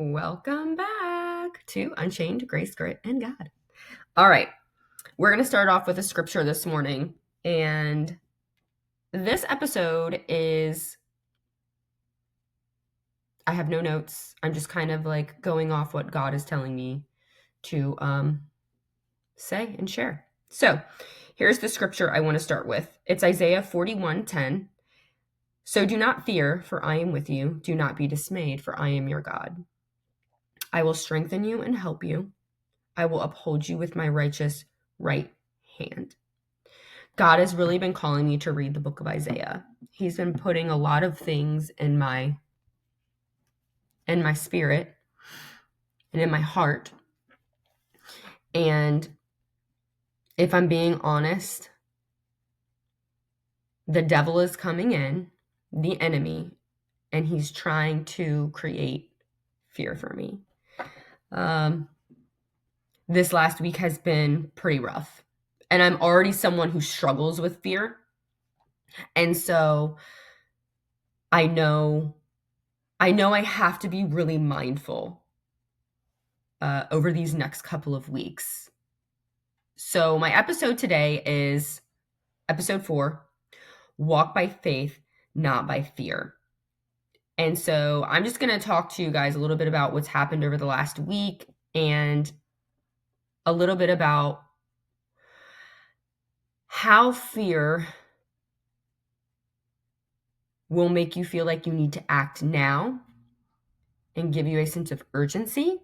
Welcome back to Unchained Grace, Grit, and God. All right, we're going to start off with a scripture this morning. And this episode is, I have no notes. I'm just kind of like going off what God is telling me to say and share. So here's the scripture I want to start with. It's Isaiah 41:10. So do not fear, for I am with you. Do not be dismayed, for I am your God. I will strengthen you and help you. I will uphold you with my righteous right hand. God has really been calling me to read the book of Isaiah. He's been putting a lot of things in my spirit and in my heart. And if I'm being honest, the devil is coming in, the enemy, and he's trying to create fear for me. This last week has been pretty rough. And I'm already someone who struggles with fear. And so I know I have to be really mindful over these next couple of weeks. So my episode today is episode 4, Walk by Faith, Not by Fear. And so I'm just going to talk to you guys a little bit about what's happened over the last week and a little bit about how fear will make you feel like you need to act now and give you a sense of urgency,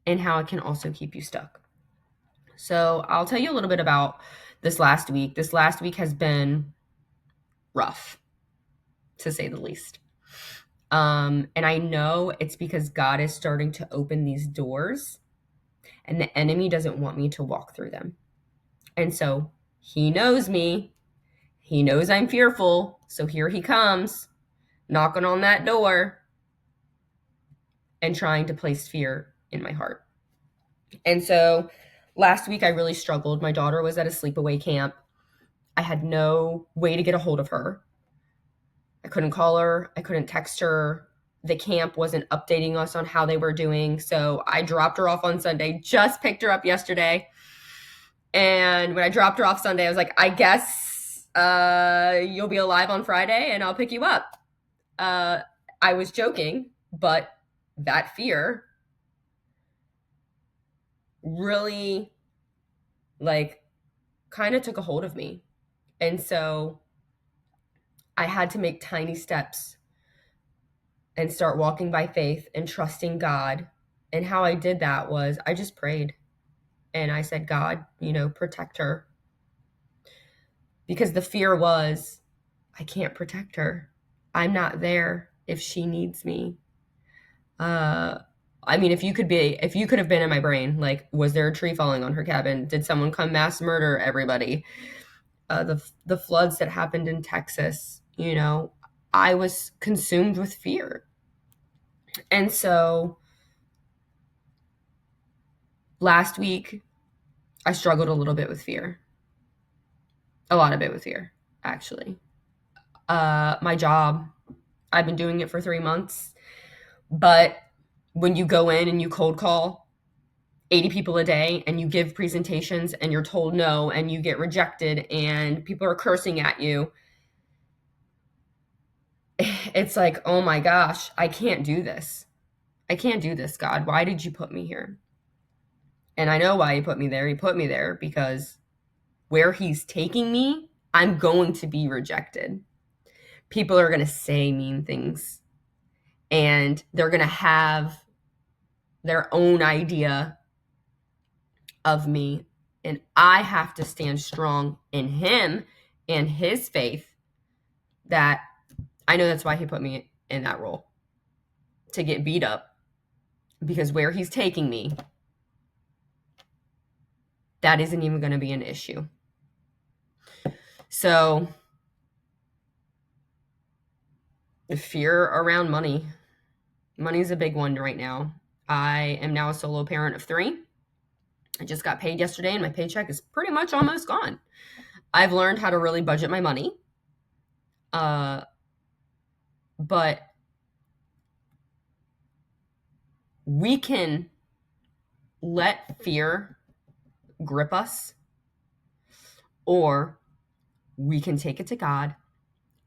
and how it can also keep you stuck. So I'll tell you a little bit about this last week. This last week has been rough, to say the least. And I know it's because God is starting to open these doors and the enemy doesn't want me to walk through them. And so he knows me. He knows I'm fearful. So here he comes, knocking on that door and trying to place fear in my heart. And so last week I really struggled. My daughter was at a sleepaway camp. I had no way to get a hold of her. I couldn't call her. I couldn't text her. The camp wasn't updating us on how they were doing. So I dropped her off on Sunday, just picked her up yesterday. And when I dropped her off Sunday, I was like, I guess you'll be alive on Friday and I'll pick you up. I was joking, but that fear really kind of took a hold of me. And so I had to make tiny steps and start walking by faith and trusting God. And how I did that was I just prayed and I said, God, protect her. Because the fear was, I can't protect her. I'm not there if she needs me. If you could have been in my brain, like, was there a tree falling on her cabin? Did someone come mass murder everybody? The floods that happened in Texas, I was consumed with fear. And so last week, I struggled a little bit with fear. A lot of it with fear, actually. My job, I've been doing it for 3 months, but when you go in and you cold call 80 people a day and you give presentations and you're told no and you get rejected and people are cursing at you, it's like, oh my gosh, I can't do this. I can't do this, God. Why did you put me here? And I know why he put me there. He put me there because where he's taking me, I'm going to be rejected. People are going to say mean things and they're going to have their own idea of me. And I have to stand strong in him and his faith. That I know that's why he put me in that role, to get beat up, because where he's taking me, that isn't even going to be an issue. So the fear around money. Money's a big one right now. I am now a solo parent of 3. I just got paid yesterday and my paycheck is pretty much almost gone. I've learned how to really budget my money. But we can let fear grip us, or we can take it to God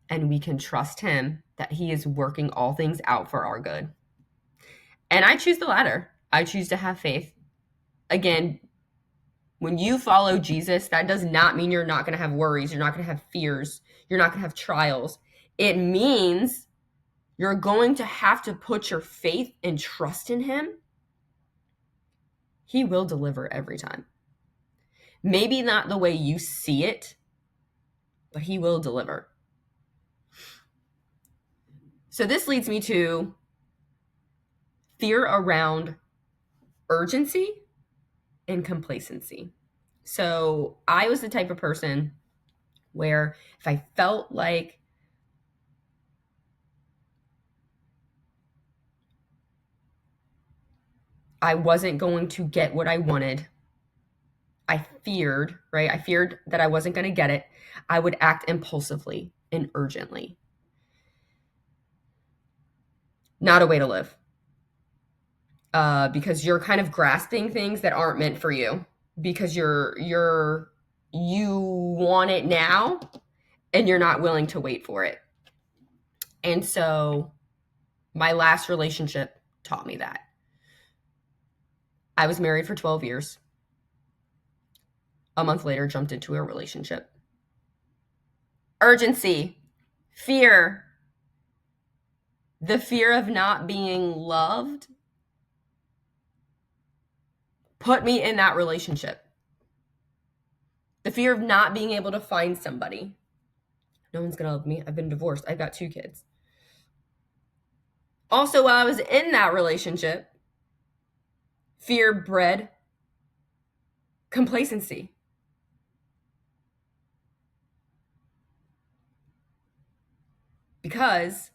and we can trust Him that He is working all things out for our good. And I choose the latter. I choose to have faith. Again, when you follow Jesus, that does not mean you're not going to have worries. You're not going to have fears. You're not going to have trials. It means you're going to have to put your faith and trust in Him. He will deliver every time. Maybe not the way you see it, but He will deliver. So this leads me to fear around urgency and complacency. So I was the type of person where if I felt like I wasn't going to get what I wanted, I feared, right? I feared that I wasn't going to get it. I would act impulsively and urgently. Not a way to live. Because you're kind of grasping things that aren't meant for you because you want it now and you're not willing to wait for it. And so my last relationship taught me that. I was married for 12 years. A month later, jumped into a relationship. Urgency, fear, the fear of not being loved put me in that relationship. The fear of not being able to find somebody. No one's going to love me. I've been divorced. I've got 2 kids. Also, while I was in that relationship, fear bred complacency. Because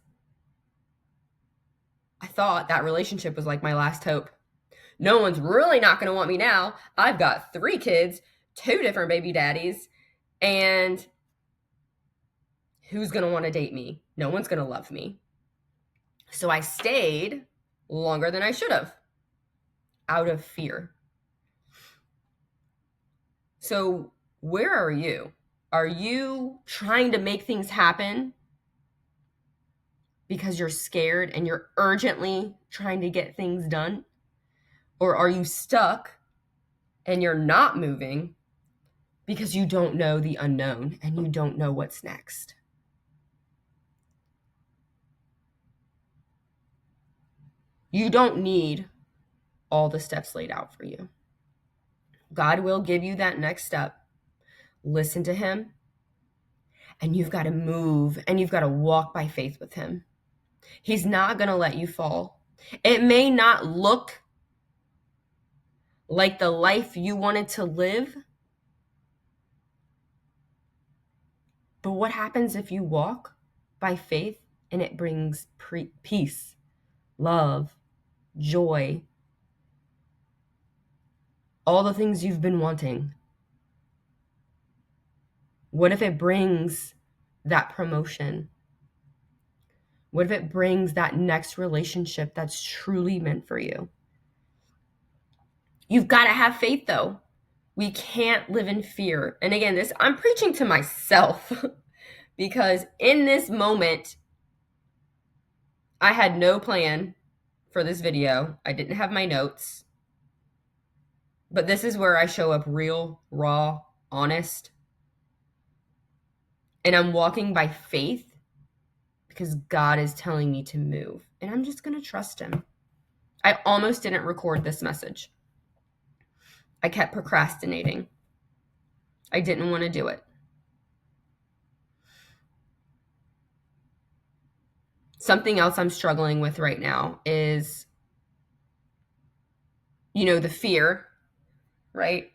I thought that relationship was like my last hope. No one's really not going to want me now. I've got 3 kids, 2 different baby daddies, and who's going to want to date me? No one's going to love me. So I stayed longer than I should have out of fear. So where are you? Are you trying to make things happen because you're scared and you're urgently trying to get things done? Or are you stuck and you're not moving because you don't know the unknown and you don't know what's next? You don't need all the steps laid out for you. God will give you that next step. Listen to Him, and you've got to move and you've got to walk by faith with Him. He's not going to let you fall. It may not look like the life you wanted to live, but what happens if you walk by faith and it brings peace, love, joy, all the things you've been wanting? What if it brings that promotion? What if it brings that next relationship that's truly meant for you? You've got to have faith, though. We can't live in fear. And again, I'm preaching to myself because in this moment, I had no plan for this video. I didn't have my notes. But this is where I show up real, raw, honest. And I'm walking by faith because God is telling me to move. And I'm just going to trust Him. I almost didn't record this message. I kept procrastinating. I didn't want to do it. Something else I'm struggling with right now is, the fear, right?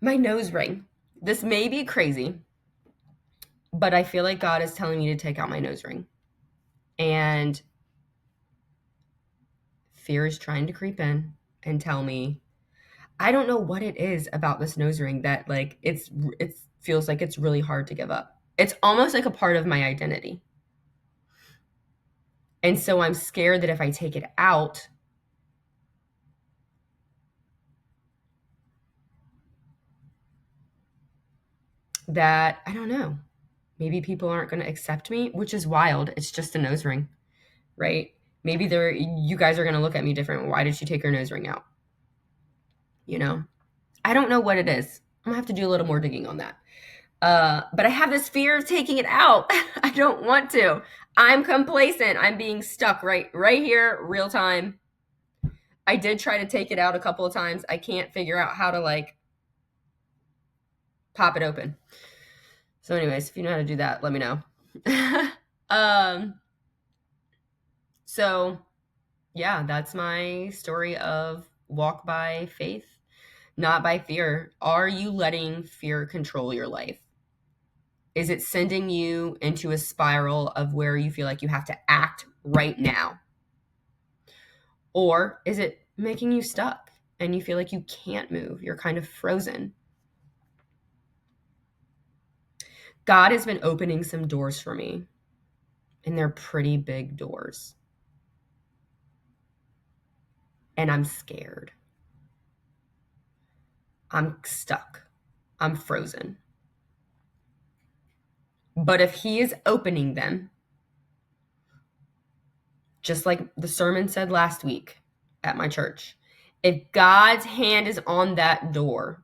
My nose ring. This may be crazy, but I feel like God is telling me to take out my nose ring. And fear is trying to creep in and tell me, I don't know what it is about this nose ring that it feels like it's really hard to give up. It's almost like a part of my identity. And so I'm scared that if I take it out, that, I don't know, maybe people aren't going to accept me, which is wild. It's just a nose ring, right? Maybe you guys are going to look at me different. Why did she take her nose ring out? You know, I don't know what it is. I'm gonna have to do a little more digging on that. But I have this fear of taking it out. I don't want to. I'm complacent. I'm being stuck right here, real time. I did try to take it out a couple of times. I can't figure out how to like pop it open. So anyways, if you know how to do that, let me know. So yeah, that's my story of walk by faith, not by fear. Are you letting fear control your life? Is it sending you into a spiral of where you feel like you have to act right now? Or is it making you stuck and you feel like you can't move? You're kind of frozen. God has been opening some doors for me, and they're pretty big doors. And I'm scared. I'm stuck. I'm frozen. But if he is opening them, just like the sermon said last week at my church, if God's hand is on that door,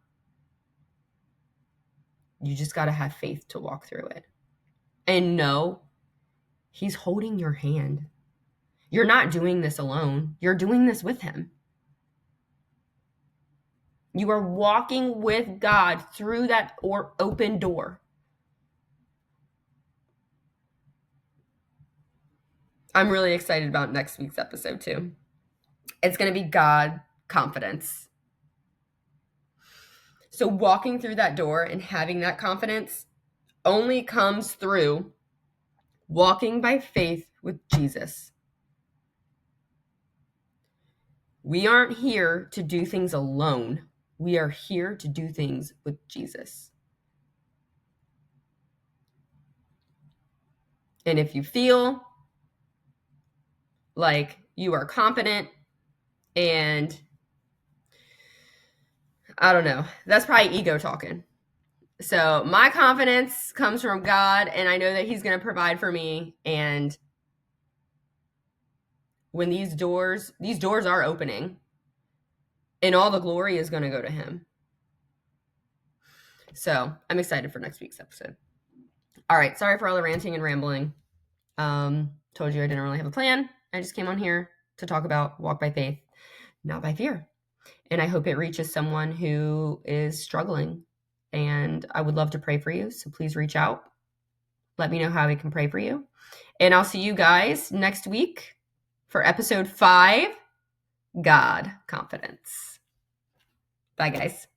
you just got to have faith to walk through it. And know he's holding your hand. You're not doing this alone. You're doing this with him. You are walking with God through that open door. I'm really excited about next week's episode too. It's going to be God confidence. So walking through that door and having that confidence only comes through walking by faith with Jesus. We aren't here to do things alone. We are here to do things with Jesus. And if you feel like you are confident and I don't know, that's probably ego talking. So my confidence comes from God, and I know that he's going to provide for me. And when these doors are opening, and all the glory is going to go to him. So I'm excited for next week's episode. All right. Sorry for all the ranting and rambling. Told you I didn't really have a plan. I just came on here to talk about walk by faith, not by fear. And I hope it reaches someone who is struggling. And I would love to pray for you. So please reach out. Let me know how I can pray for you. And I'll see you guys next week for episode 5, God Confidence. Bye, guys.